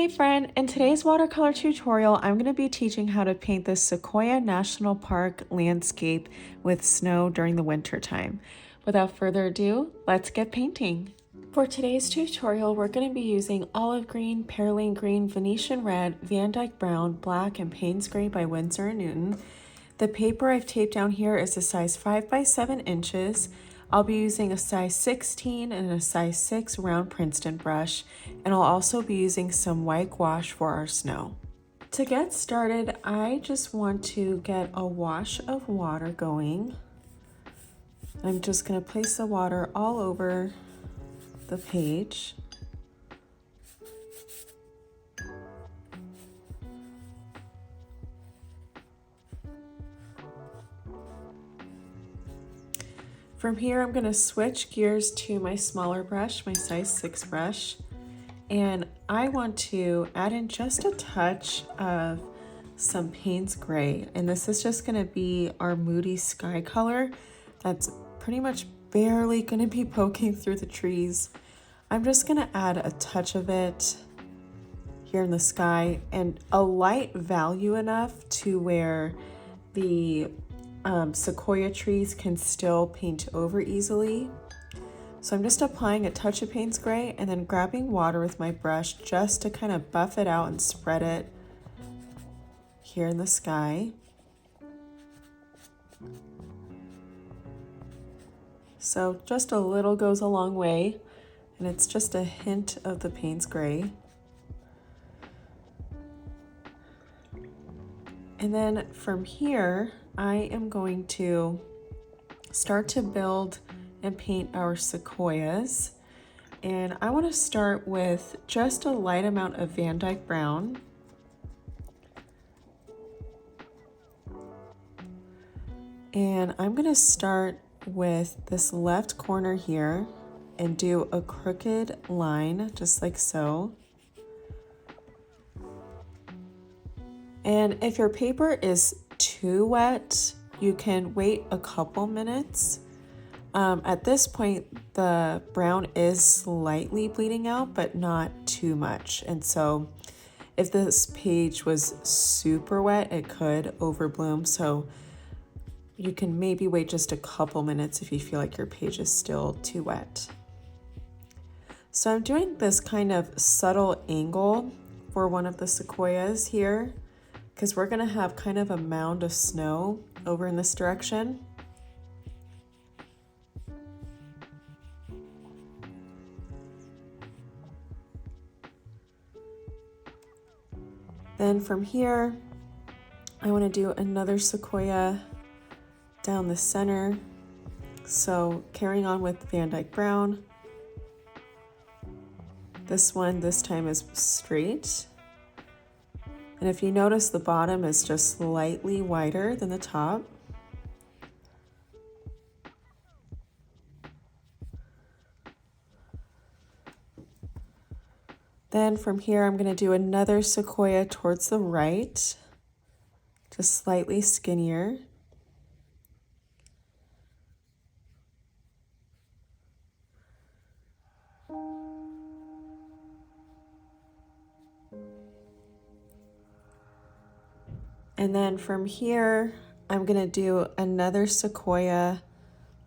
Hey friend, in today's watercolor tutorial, I'm going to be teaching how to paint this Sequoia National Park landscape with snow during the winter time. Without further ado, let's get painting. For today's tutorial, we're going to be using olive green, Perylene Green, Venetian Red, VanDyke Brown, Black, and Payne's Gray by Winsor Newton. The paper I've taped down here is a size 5 by 7 inches. I'll be using a size 16 and a size 6 round Princeton brush, and I'll also be using some white gouache for our snow. To get started, I just want to get a wash of water going. I'm just going to place the water all over the page. From here, I'm going to switch gears to my smaller brush, my size 6 brush, and I want to add in just a touch of some Payne's Gray, and this is just going to be our moody sky color that's pretty much barely going to be poking through the trees. I'm just going to add a touch of it here in the sky and a light value enough to where the sequoia trees can still paint over easily. So I'm just applying a touch of Payne's Gray and then grabbing water with my brush just to kind of buff it out and spread it here in the sky. So just a little goes a long way, and it's just a hint of the Payne's Gray. And then from here, I am going to start to build and paint our sequoias. And I want to start with just a light amount of VanDyke Brown. And I'm going to start with this left corner here and do a crooked line, just like so. And if your paper is too wet, you can wait a couple minutes. At this point, the brown is slightly bleeding out, but not too much. And so if this page was super wet, it could overbloom. So you can maybe wait just a couple minutes if you feel like your page is still too wet. So I'm doing this kind of subtle angle for one of the sequoias here, because we're going to have kind of a mound of snow over in this direction. Then from here, I want to do another sequoia down the center. So carrying on with VanDyke Brown. This one this time is straight. And if you notice, the bottom is just slightly wider than the top. Then from here, I'm going to do another sequoia towards the right, just slightly skinnier. And then from here, I'm going to do another sequoia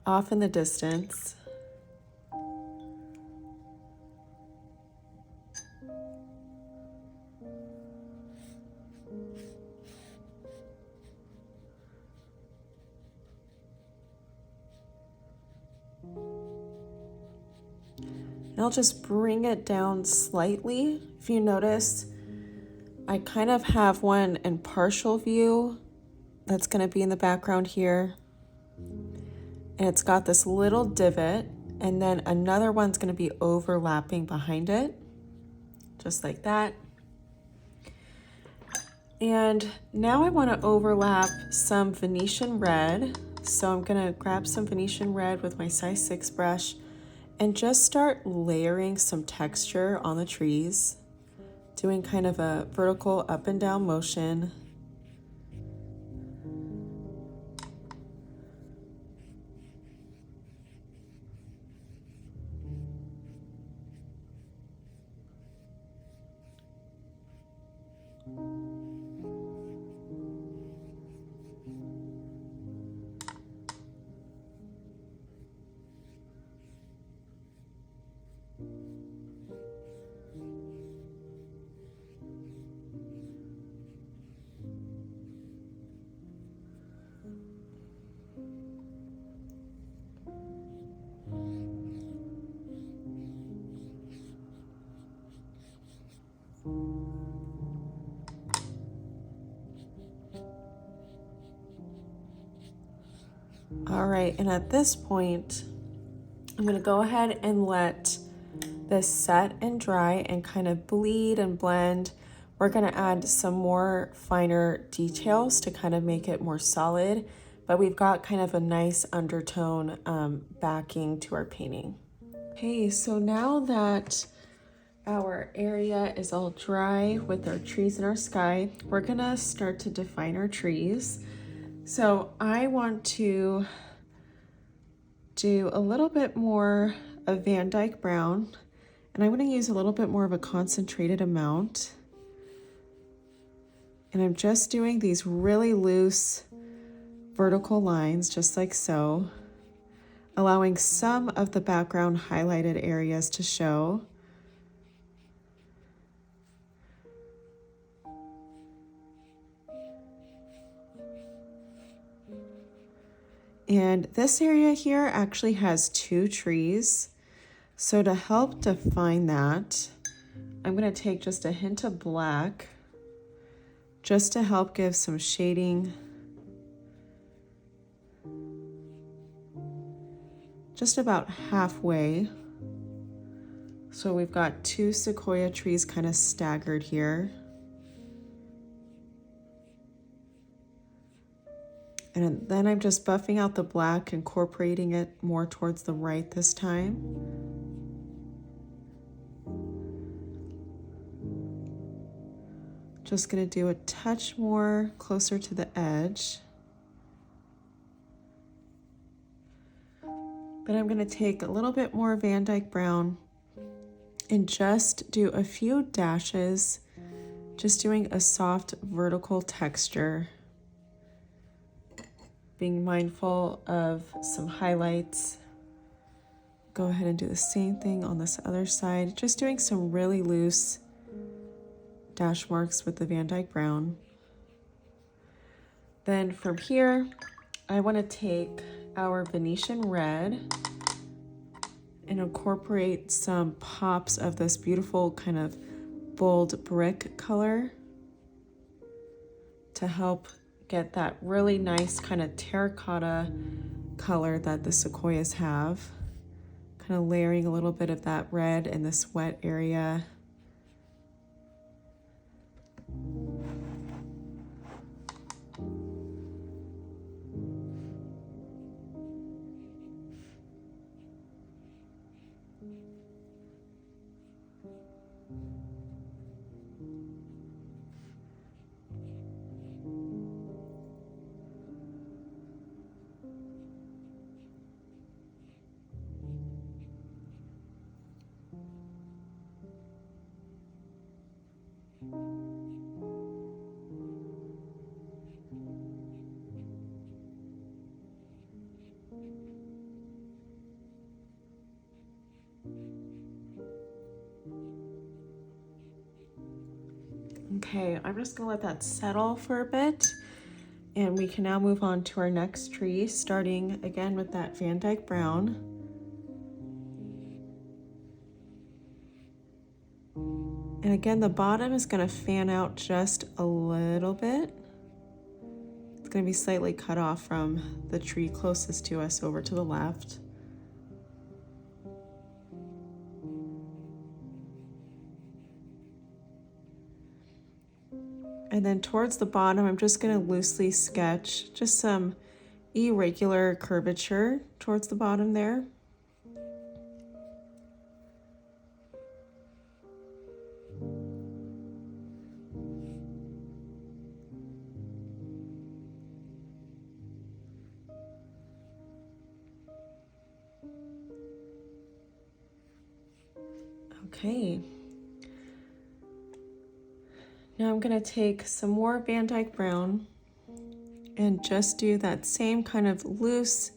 off in the distance. And I'll just bring it down slightly. If you notice, I kind of have one in partial view that's going to be in the background here. And it's got this little divot, and then another one's going to be overlapping behind it, just like that. And now I want to overlap some Venetian Red. So I'm going to grab some Venetian Red with my size 6 brush and just start layering some texture on the trees, doing kind of a vertical up and down motion. All right, and at this point, I'm gonna go ahead and let this set and dry and kind of bleed and blend. We're gonna add some more finer details to kind of make it more solid, but we've got kind of a nice undertone backing to our painting. Okay, so now that our area is all dry with our trees and our sky, we're gonna start to define our trees. So I want to do a little bit more of VanDyke Brown, and I'm going to use a little bit more of a concentrated amount. And I'm just doing these really loose vertical lines, just like so, allowing some of the background highlighted areas to show. And this area here actually has 2 trees. So to help define that, I'm going to take just a hint of black just to help give some shading. Just about halfway. So we've got 2 sequoia trees kind of staggered here. And then I'm just buffing out the black, incorporating it more towards the right this time. Just gonna do a touch more closer to the edge. Then I'm gonna take a little bit more VanDyke Brown and just do a few dashes, just doing a soft vertical texture. Being mindful of some highlights. Go ahead and do the same thing on this other side. Just doing some really loose dash marks with the VanDyke Brown. Then from here, I want to take our Venetian Red and incorporate some pops of this beautiful kind of bold brick color to help get that really nice kind of terracotta color that the sequoias have. Kind of layering a little bit of that red in this wet area. Okay, I'm just gonna let that settle for a bit, and we can now move on to our next tree, starting again with that VanDyke Brown. And again, the bottom is gonna fan out just a little bit. It's gonna be slightly cut off from the tree closest to us over to the left. And then towards the bottom, I'm just gonna loosely sketch just some irregular curvature towards the bottom there. Okay. Now I'm gonna take some more VanDyke Brown and just do that same kind of loose,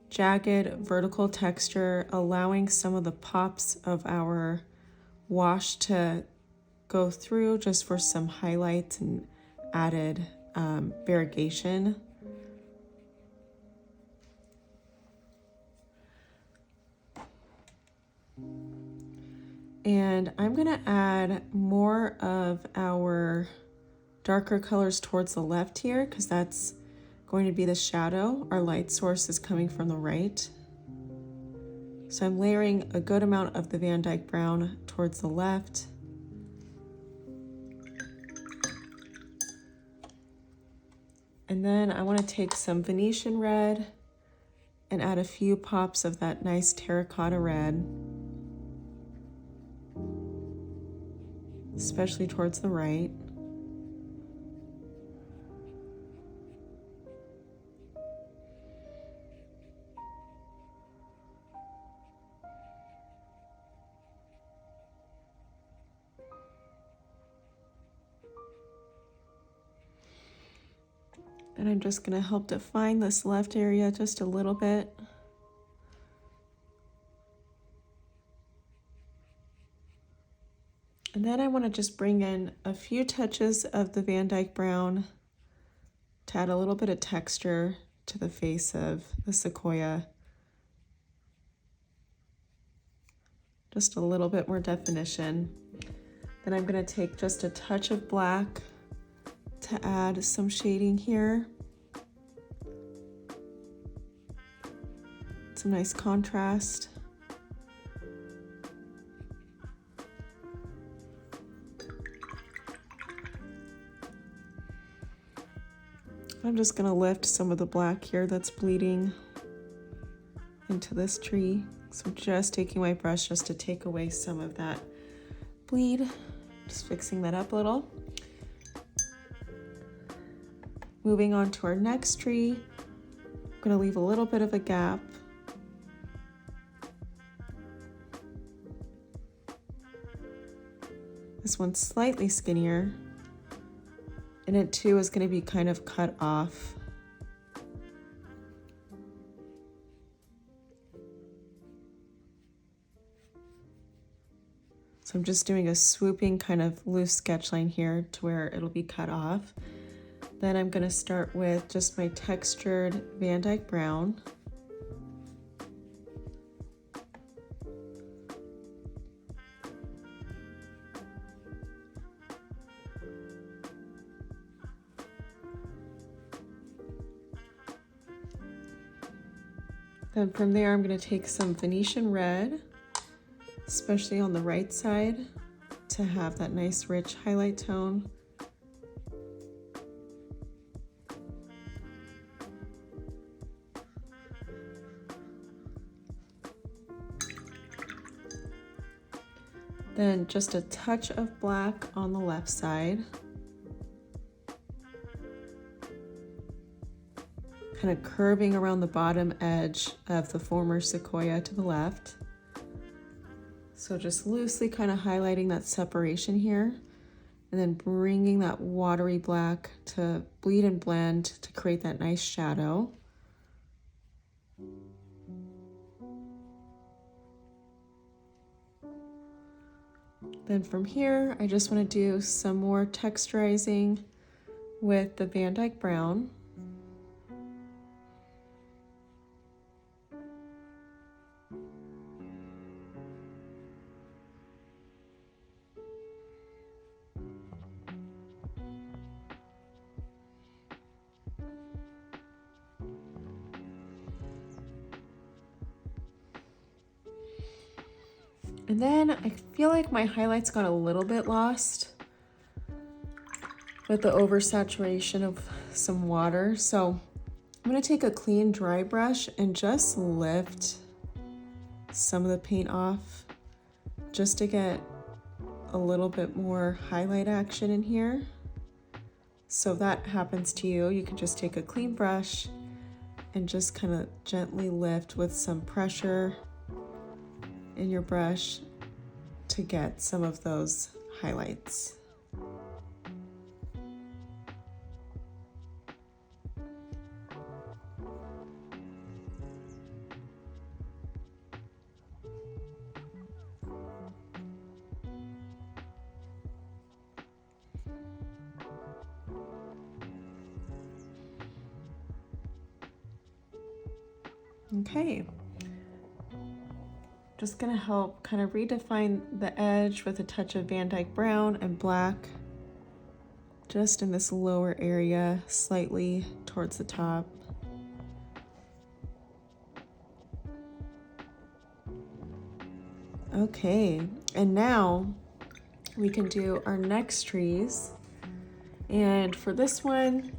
jagged, vertical texture, allowing some of the pops of our wash to go through just for some highlights and added variegation. And I'm gonna add more of our darker colors towards the left here because that's going to be the shadow. Our light source is coming from the right. So I'm layering a good amount of the VanDyke Brown towards the left. And then I want to take some Venetian Red and add a few pops of that nice terracotta red, especially towards the right. And I'm just going to help define this left area just a little bit. And then I want to just bring in a few touches of the VanDyke Brown to add a little bit of texture to the face of the Sequoia. Just a little bit more definition. Then I'm going to take just a touch of black to add some shading here. Some nice contrast. I'm just going to lift some of the black here that's bleeding into this tree. So I'm just taking my brush just to take away some of that bleed. Just fixing that up a little. Moving on to our next tree, I'm going to leave a little bit of a gap. This one's slightly skinnier, and it too is going to be kind of cut off. So I'm just doing a swooping kind of loose sketch line here to where it'll be cut off. Then I'm going to start with just my textured VanDyke Brown. Then from there, I'm going to take some Venetian Red, especially on the right side, to have that nice rich highlight tone. Then just a touch of black on the left side. Kind of curving around the bottom edge of the former Sequoia to the left. So just loosely kind of highlighting that separation here, and then bringing that watery black to bleed and blend to create that nice shadow. Then from here, I just want to do some more texturizing with the VanDyke Brown. And then I feel like my highlights got a little bit lost with the oversaturation of some water. So I'm gonna take a clean dry brush and just lift some of the paint off just to get a little bit more highlight action in here. So if that happens to you, you can just take a clean brush and just kind of gently lift with some pressure in your brush to get some of those highlights. Okay. Just gonna help kind of redefine the edge with a touch of VanDyke Brown and black, just in this lower area, slightly towards the top. Okay, and now we can do our next trees. And for this one,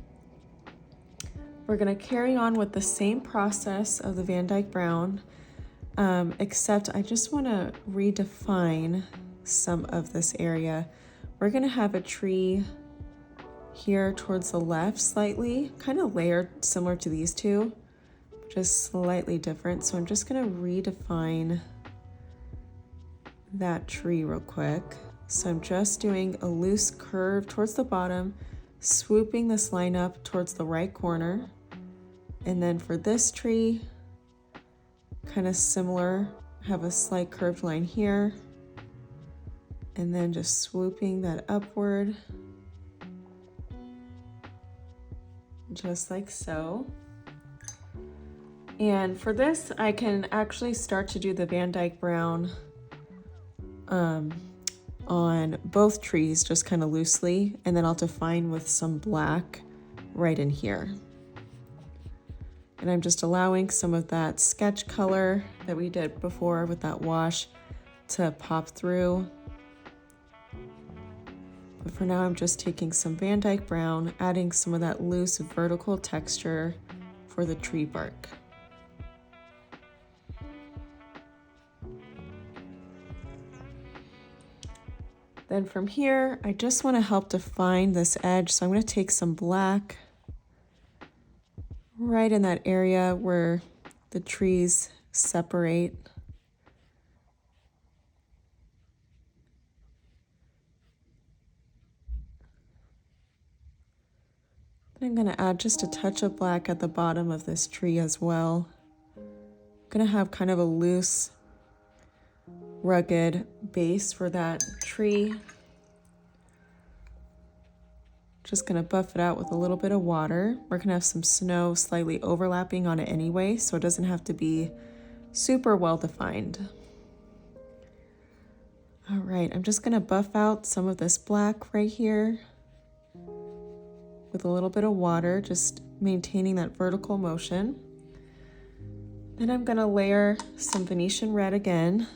we're gonna carry on with the same process of the VanDyke Brown, except I just wanna redefine some of this area. We're gonna have a tree here towards the left slightly, kind of layered similar to these two, just slightly different. So I'm just gonna redefine that tree real quick. So I'm just doing a loose curve towards the bottom, swooping this line up towards the right corner. And then for this tree, kind of similar, have a slight curved line here, and then just swooping that upward, just like so. And for this, I can actually start to do the VanDyke Brown on both trees, just kind of loosely, and then I'll define with some black right in here. And I'm just allowing some of that sketch color that we did before with that wash to pop through. But for now, I'm just taking some VanDyke Brown, adding some of that loose vertical texture for the tree bark. Then from here, I just want to help define this edge. So I'm going to take some black right in that area where the trees separate. I'm going to add just a touch of black at the bottom of this tree as well. I'm going to have kind of a loose, rugged base for that tree. Just gonna buff it out with a little bit of water. We're gonna have some snow slightly overlapping on it anyway, so it doesn't have to be super well defined. All right, I'm just gonna buff out some of this black right here with a little bit of water, just maintaining that vertical motion. Then I'm gonna layer some Venetian Red again.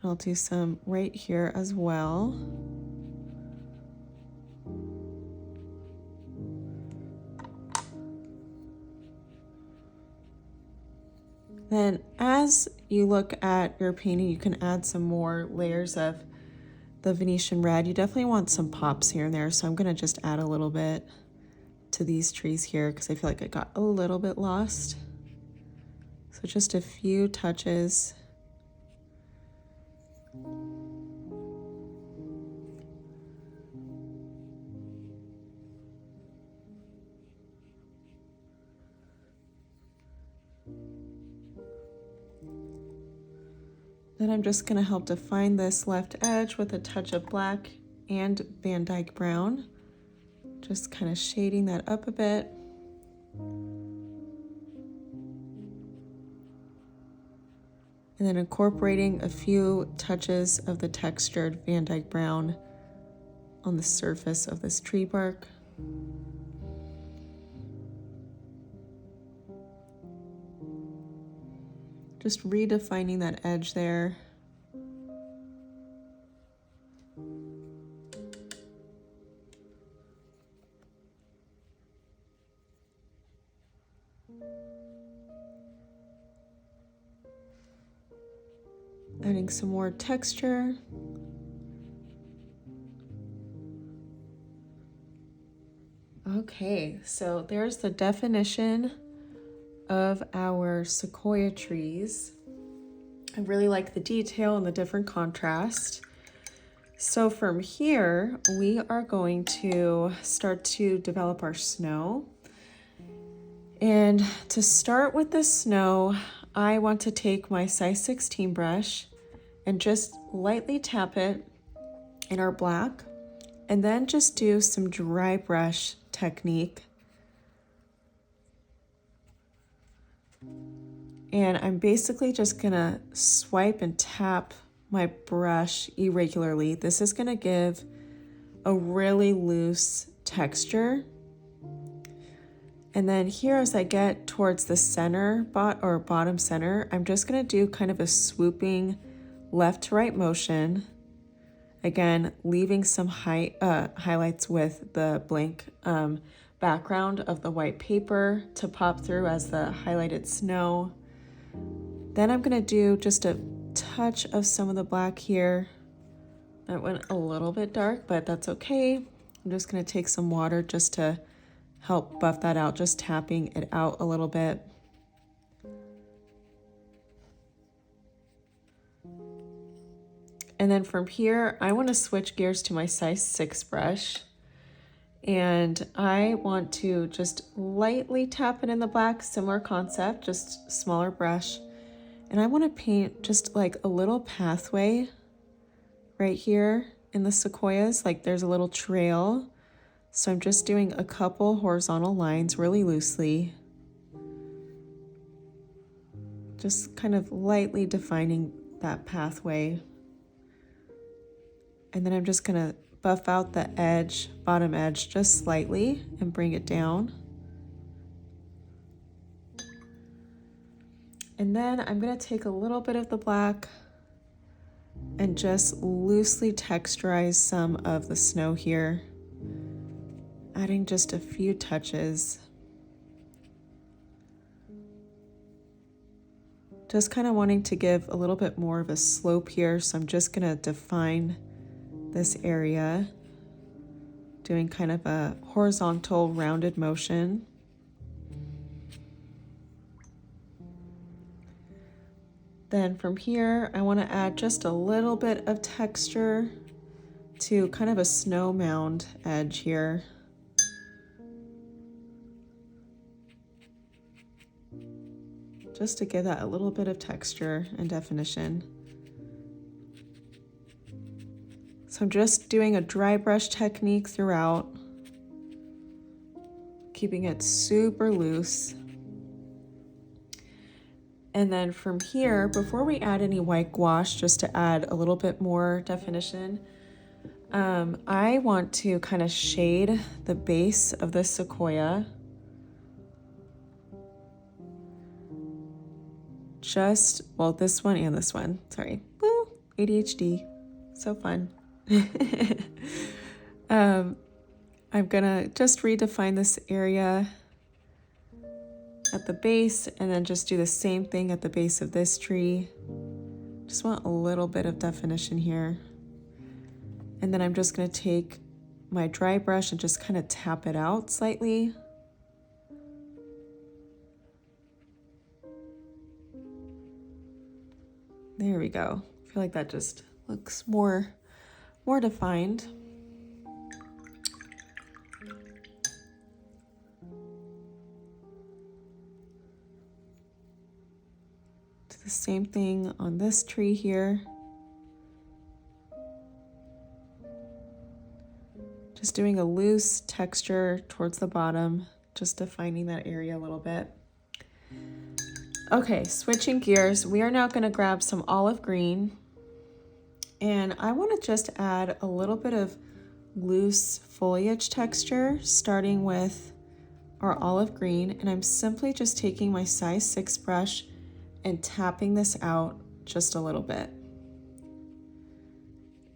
I'll do some right here as well. Then as you look at your painting, you can add some more layers of the Venetian Red. You definitely want some pops here and there, so I'm gonna just add a little bit to these trees here because I feel like I got a little bit lost. So just a few touches. Then I'm just going to help define this left edge with a touch of black and VanDyke Brown. Just kind of shading that up a bit. And then incorporating a few touches of the textured VanDyke Brown on the surface of this tree bark. Just redefining that edge there. Adding some more texture. Okay, so there's the definition of our sequoia trees. I really like the detail and the different contrast. So from here, we are going to start to develop our snow. And to start with the snow, I want to take my size 16 brush and just lightly tap it in our black, and then just do some dry brush technique. And I'm basically just gonna swipe and tap my brush irregularly. This is gonna give a really loose texture. And then here, as I get towards the center bottom center, I'm just gonna do kind of a swooping left to right motion. Again, leaving some highlights with the blank background of the white paper to pop through as the highlighted snow. Then I'm gonna do just a touch of some of the black here. That went a little bit dark, but that's okay. I'm just gonna take some water just to help buff that out, just tapping it out a little bit. And then from here, I want to switch gears to my size 6 brush. And I want to just lightly tap it in the black, similar concept, just smaller brush. And I want to paint just like a little pathway right here in the sequoias, like there's a little trail. So I'm just doing a couple horizontal lines really loosely. Just kind of lightly defining that pathway. And then I'm just gonna buff out the edge, bottom edge, just slightly and bring it down. And then I'm gonna take a little bit of the black and just loosely texturize some of the snow here, adding just a few touches. Just kind of wanting to give a little bit more of a slope here, so I'm just gonna define this area, doing kind of a horizontal rounded motion. Then from here, I want to add just a little bit of texture to kind of a snow mound edge here. Just to give that a little bit of texture and definition. So I'm just doing a dry brush technique throughout, keeping it super loose. And then from here, before we add any white gouache, just to add a little bit more definition, I want to kind of shade the base of the sequoia. Well, this one and this one, sorry. Woo, ADHD, so fun. I'm gonna just redefine this area at the base and then just do the same thing at the base of this tree. Just want a little bit of definition here. And then I'm just gonna take my dry brush and just kind of tap it out slightly. There we go. I feel like that just looks more defined. Do the same thing on this tree here. Just doing a loose texture towards the bottom, just defining that area a little bit. Okay, switching gears, we are now going to grab some olive green, and I want to just add a little bit of loose foliage texture, starting with our olive green, and I'm simply just taking my size 6 brush and tapping this out just a little bit.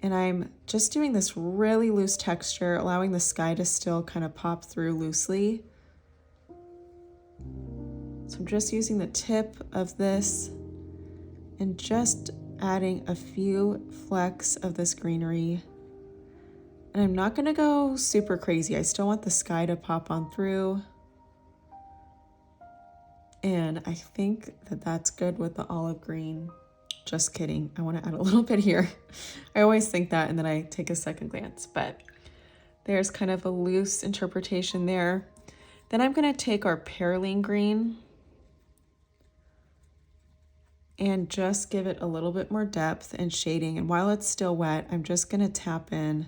And I'm just doing this really loose texture, allowing the sky to still kind of pop through loosely. So I'm just using the tip of this and just adding a few flecks of this greenery. And I'm not gonna go super crazy. I still want the sky to pop on through. And I think that that's good with the olive green. Just kidding, I wanna add a little bit here. I always think that and then I take a second glance, but there's kind of a loose interpretation there. Then I'm gonna take our Perylene Green and just give it a little bit more depth and shading. And while it's still wet, I'm just gonna tap in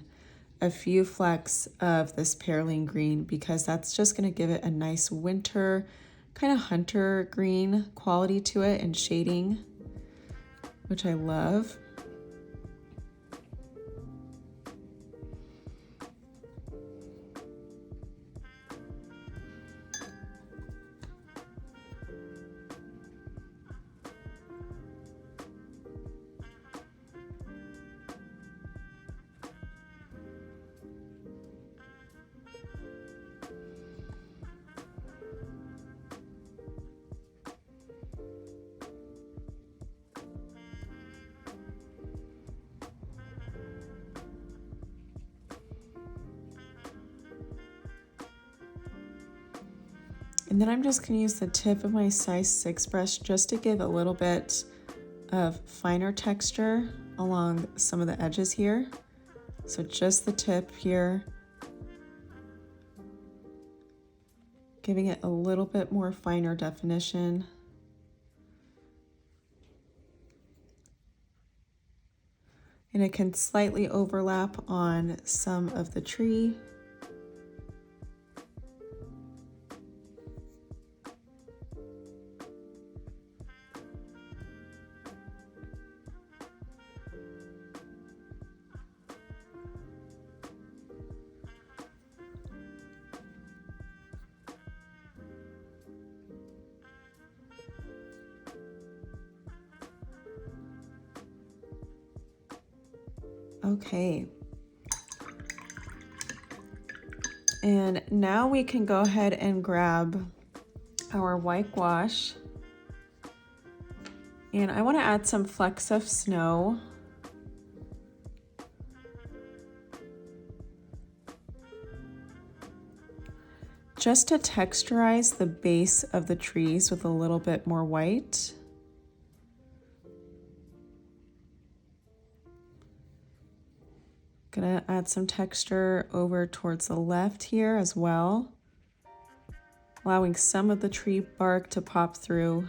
a few flecks of this Perylene Green because that's just gonna give it a nice winter, kind of hunter green quality to it and shading, which I love. And then I'm just gonna use the tip of my size 6 brush just to give a little bit of finer texture along some of the edges here. So just the tip here, giving it a little bit more finer definition. And it can slightly overlap on some of the tree. Okay. And now we can go ahead and grab our whitewash. And I want to add some flecks of snow. Just to texturize the base of the trees with a little bit more white. Gonna add some texture over towards the left here as well, allowing some of the tree bark to pop through.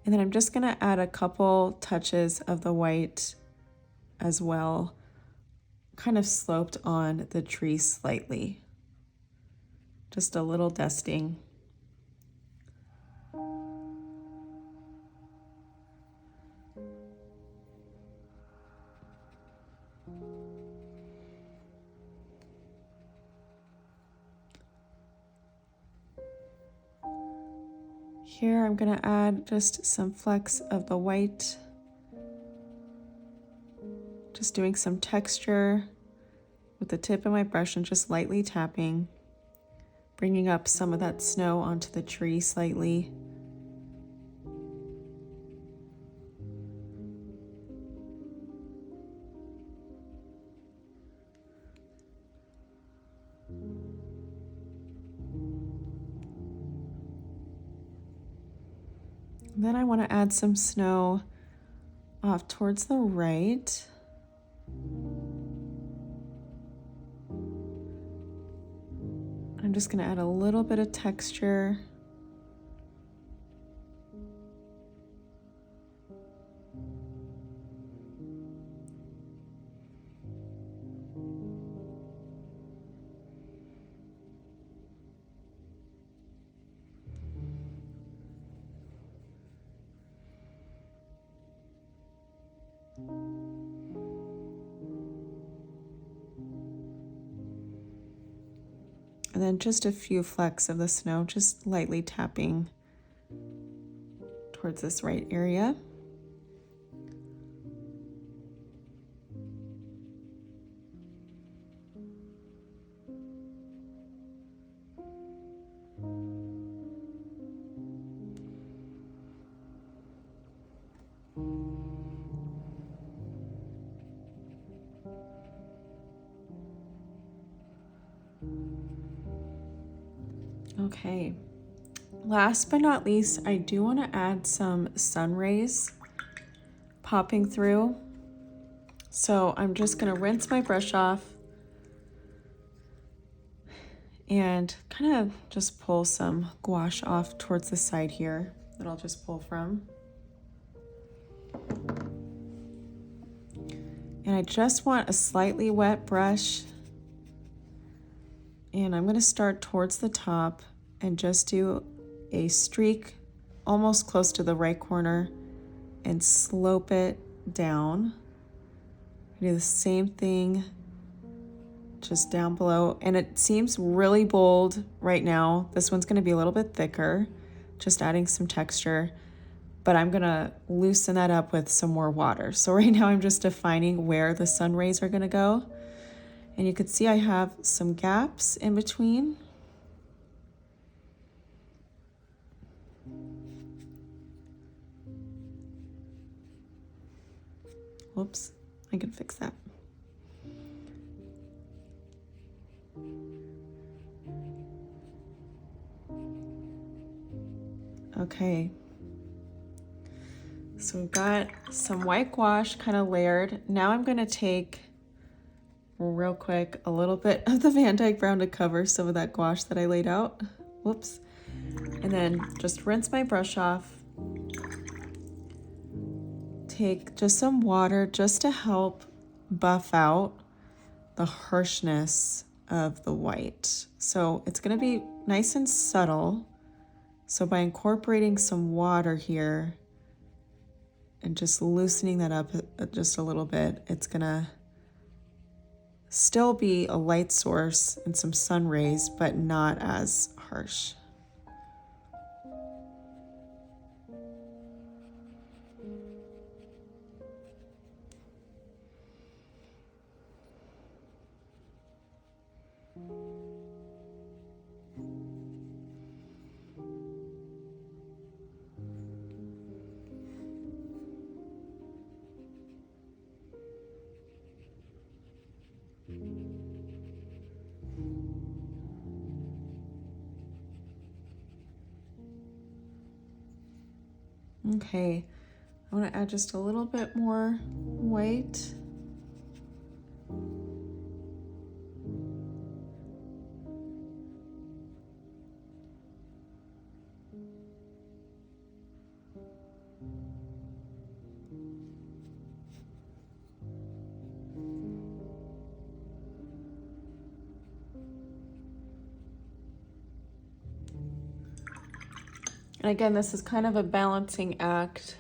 And then I'm just gonna add a couple touches of the white as well, kind of sloped on the tree slightly. Just a little dusting. Here I'm gonna add just some flecks of the white. Just doing some texture with the tip of my brush and just lightly tapping, bringing up some of that snow onto the tree slightly. And then I want to add some snow off towards the right. I'm just going to add a little bit of texture. And then just a few flecks of the snow, just lightly tapping towards this right area. Okay, Last but not least, I do want to add some sun rays popping through. So I'm just going to rinse my brush off and kind of just pull some gouache off towards the side here that I'll just pull from. And I just want a slightly wet brush. And I'm going to start towards the top and just do a streak almost close to the right corner and slope it down. Do the same thing just down below. And it seems really bold right now. This one's going to be a little bit thicker, just adding some texture. But I'm going to loosen that up with some more water. So right now I'm just defining where the sun rays are going to go. And you can see I have some gaps in between. Whoops, I can fix that. Okay. So we've got some white gouache kind of layered. Now I'm going to take real quick a little bit of the VanDyke Brown to cover some of that gouache that I laid out. Whoops. And then just rinse my brush off. Take just some water just to help buff out the harshness of the white. So it's going to be nice and subtle. So by incorporating some water here and just loosening that up just a little bit, it's going to still be a light source and some sun rays, but not as harsh. Okay, I want to add just a little bit more white. And again, this is kind of a balancing act.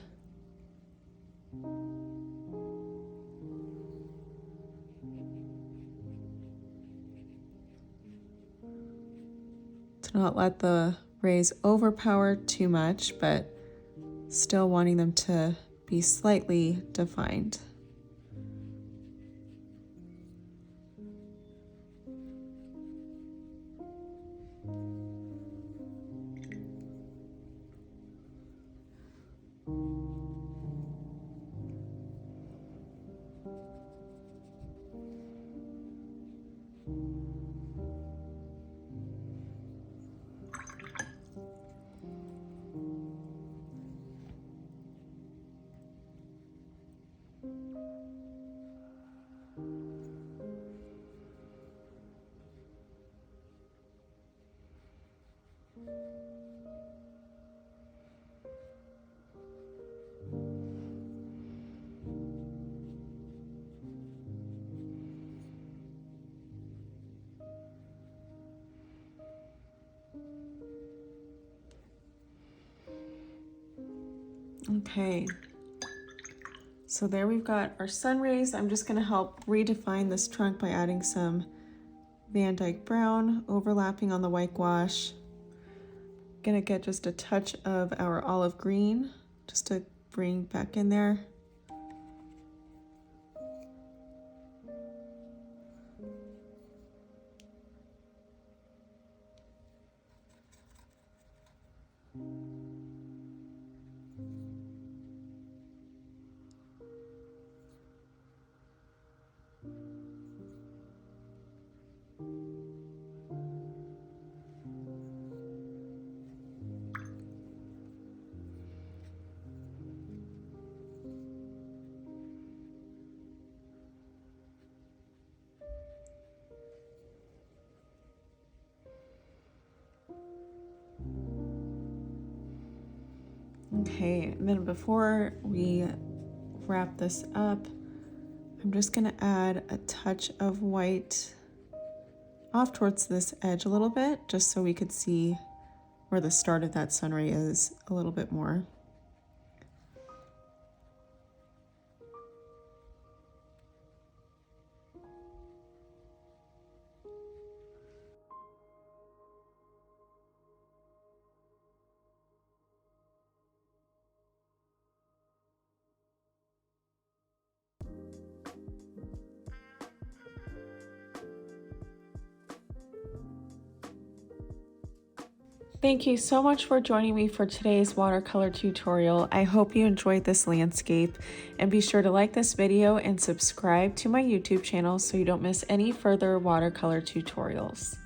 To not let the rays overpower too much, but still wanting them to be slightly defined. Okay, so there we've got our sun rays. I'm just going to help redefine this trunk by adding some VanDyke Brown overlapping on the white gouache. Going to get just a touch of our olive green just to bring back in there. Okay, and then before we wrap this up, I'm just gonna add a touch of white off towards this edge a little bit, just so we could see where the start of that sunray is a little bit more. Thank you so much for joining me for today's watercolor tutorial. I hope you enjoyed this landscape, and be sure to like this video and subscribe to my YouTube channel so you don't miss any further watercolor tutorials.